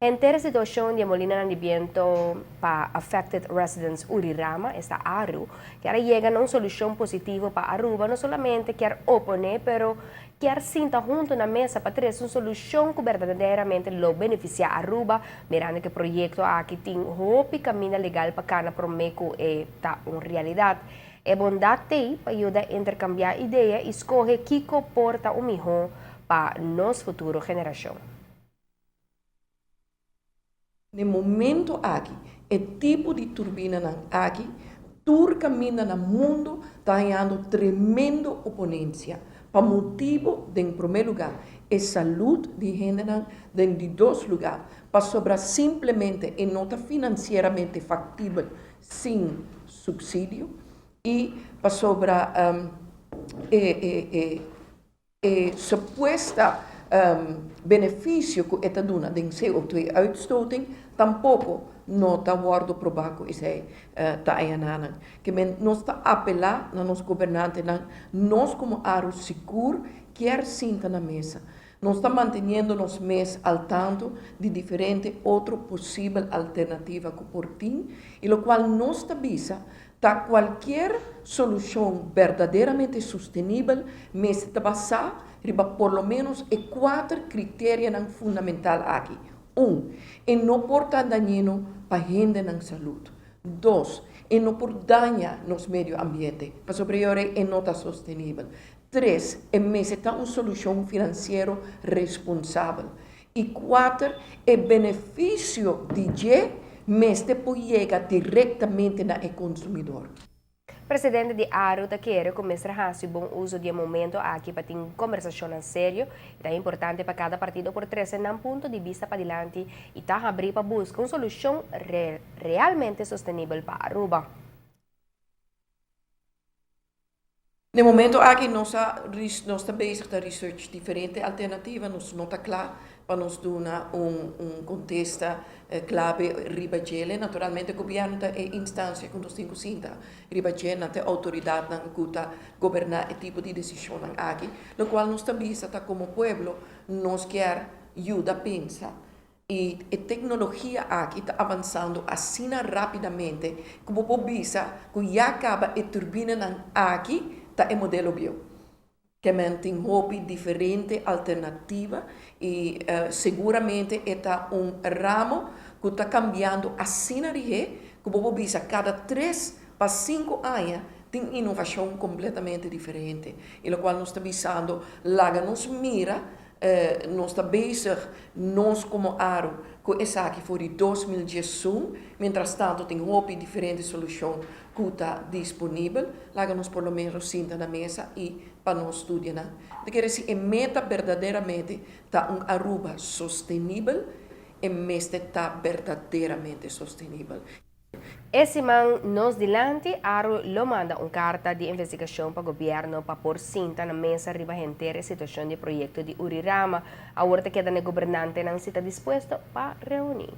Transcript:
Entera situação de molina de viento para affected residents Urirama está Aru, que ahora llega a una solución positiva para Aruba, no solamente quer oponer, pero quer sentar junto na mesa para trazer uma solução que verdadeiramente lo beneficia a Aruba, mirando que o projeto aqui tem hope caminho legal para cana promeco está uma realidade. É bondade para ajudar a intercambiar ideias e escolher que comporta o melhor para nossa futura geração. No momento aqui, o tipo de turbina aqui, tur caminha no mundo, está ganhando tremenda oponência. Para motivo, em primeiro lugar, é saúde de gente de dois lugares, para sobrar simplesmente e não financeiramente factível, sem subsídio, e para sobrar suposta benefício que está dando de CO2-uitstoting, tampouco não está guardo probaco isso está aí que nós está apelar na nosso governante nós como aro seguro quer sentar na mesa. Nós está mantendo nos mês al tanto de diferente outra possível alternativa que por tim, e o qual nós está visa tá qualquer solução verdadeiramente sustentável, mas está basada por lo menos em 4 critérios fundamentais aqui. 1. E não porta dañino para a gente na saúde. 2. E não por daña nos meio ambiente, para superior e não está sustentável. 3. E mesmo está uma solução financeira responsável. E 4. É benefício de mas depois chega diretamente no consumidor. Presidente de Aru quer começar a fazer bom uso de momento aqui para ter conversação em sério. É importante para cada partido por trazer um ponto de vista para diante e tá abrir para buscar uma solução realmente sustentável para Aruba. No momento aqui nós está bezig com research diferente alternativa, nós não está claro para nos dar contexto clave ribagele. Naturalmente o governo é instância que nós temos que ribagele na autoridade que governar o tipo de decisão aqui, o qual nós também está como povo, nós quer ajuda a pensar. E a tecnologia aqui está avançando assim rapidamente, como visa que já acaba a turbina aqui é modelo bio, que tem hobby diferente, alternativa e seguramente é ramo que está cambiando assim como bisa cada 3 para 5 anos tem inovação completamente diferente, e o qual nós está visando lá nos mira, nós está bezig, nós como Aru, que essa aqui foi de 2011, mientras tanto tem hobby diferente solução que está disponível, lá nós por lo menos senta na mesa e para nós estudar. Quer dizer, a meta verdadeiramente está Aruba sustentável, e mesmo está verdadeiramente sustentável. Esse man nos dilante, Aru lo manda uma carta de investigação para o governo para pôr cinta na mesa riba a situação de projeto de Urirama. A horta queda no governante não está disposto para reunir.